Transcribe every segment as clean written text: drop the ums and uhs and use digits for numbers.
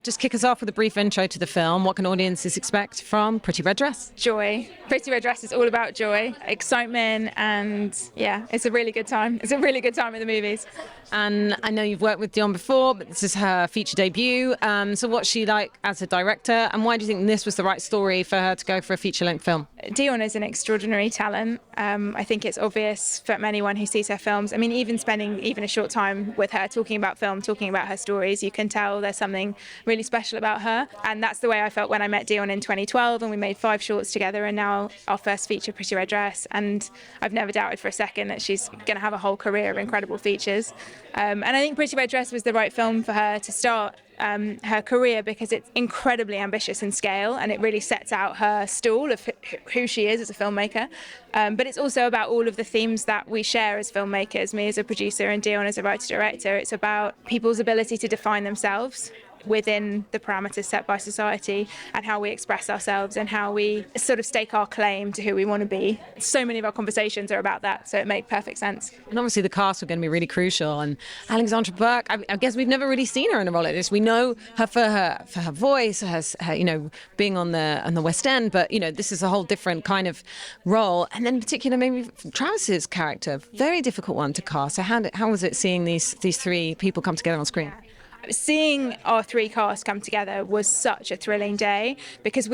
Just kick us off with a brief intro to the film. What can audiences expect from Pretty Red Dress? Joy. Pretty Red Dress is all about joy, excitement, and yeah, it's a really good time. It's a really good time in the movies. And I know you've worked with Dion before, but this is her feature debut. So what's she like as a director, and why do you think this was the right story for her to go for a feature-length film? Dion is an extraordinary talent. I think it's obvious from anyone who sees her films. I mean, even spending even a short time with her, talking about film, talking about her stories, you can tell there's something really special about her. And that's the way I felt when I met Dion in 2012, and we made 5 shorts together, and now our first feature, Pretty Red Dress. And I've never doubted for a second that she's going to have a whole career of incredible features. And I think Pretty Red Dress was the right film for her to start her career, because it's incredibly ambitious in scale, and it really sets out her stall of who she is as a filmmaker. But it's also about all of the themes that we share as filmmakers, me as a producer and Dion as a writer-director. It's about people's ability to define themselves within the parameters set by society, and how we express ourselves and how we sort of stake our claim to who we want to be. So many of our conversations are about that, so it made perfect sense. And obviously the cast are going to be really crucial. And Alexandra Burke, I guess we've never really seen her in a role like this. We know her for her voice, her being on the West End, but this is a whole different kind of role. And then in particular, maybe Travis's character, very difficult one to cast. So how was it seeing these 3 people come together on screen? Seeing our 3 casts come together was such a thrilling day, because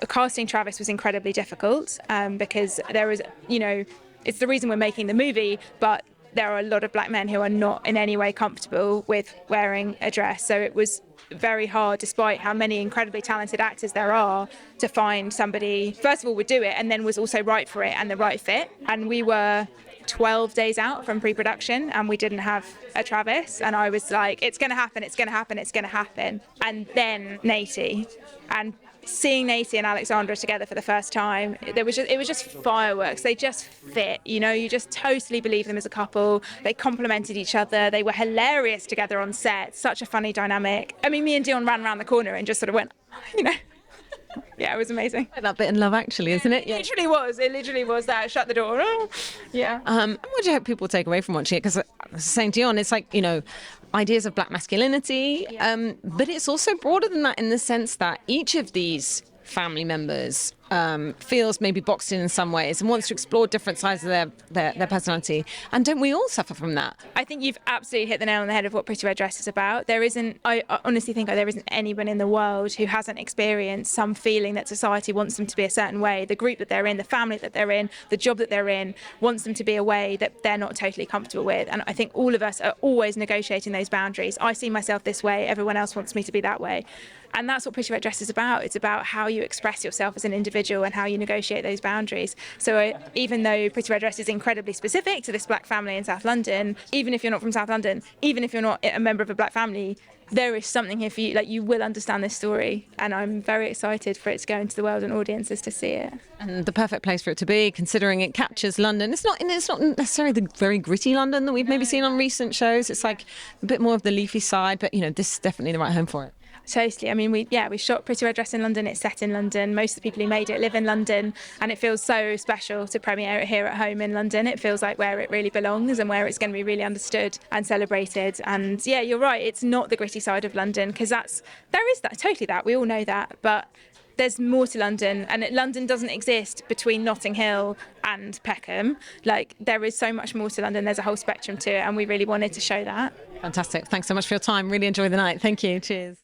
casting Travis was incredibly difficult, because there was, it's the reason we're making the movie, but there are a lot of black men who are not in any way comfortable with wearing a dress. So it was very hard, despite how many incredibly talented actors there are, to find somebody, first of all, would do it, and then was also right for it and the right fit. And we were 12 days out from pre-production, and we didn't have a Travis, and I was like, it's going to happen, it's going to happen, it's going to happen. And then Nate, and seeing Nate and Alexandra together for the first time, it was just fireworks. They just fit, you just totally believe them as a couple. They complemented each other. They were hilarious together on set. Such a funny dynamic. I mean, me and Dion ran around the corner and just sort of went, Yeah, it was amazing. Like that bit in Love Actually, isn't it? Yeah. It literally was that. Shut the door. Oh, yeah. What do you hope people take away from watching it? Because saying Dion, it's like, ideas of black masculinity, but it's also broader than that, in the sense that each of these family members feels maybe boxed in some ways and wants to explore different sides of their personality. And don't we all suffer from that? I think you've absolutely hit the nail on the head of what Pretty Red Dress is about. I honestly think there isn't anyone in the world who hasn't experienced some feeling that society wants them to be a certain way. The group that they're in, the family that they're in, the job that they're in, wants them to be a way that they're not totally comfortable with. And I think all of us are always negotiating those boundaries. I see myself this way, everyone else wants me to be that way. And that's what Pretty Red Dress is about. It's about how you express yourself as an individual and how you negotiate those boundaries. So even though Pretty Red Dress is incredibly specific to this black family in South London, even if you're not from South London, even if you're not a member of a black family, there is something here for you. Like, you will understand this story, and I'm very excited for it to go into the world and audiences to see it. And the perfect place for it to be, considering it captures London. It's not necessarily the very gritty London that we've maybe seen on recent shows. It's like a bit more of the leafy side, but this is definitely the right home for it. Totally. I mean, we shot Pretty Red Dress in London. It's set in London. Most of the people who made it live in London, and it feels so special to premiere it here at home in London. It feels like where it really belongs and where it's going to be really understood and celebrated. And yeah, you're right. It's not the gritty side of London, because there is totally that. We all know that, but there's more to London, and London doesn't exist between Notting Hill and Peckham. Like, there is so much more to London. There's a whole spectrum to it, and we really wanted to show that. Fantastic. Thanks so much for your time. Really enjoy the night. Thank you. Cheers.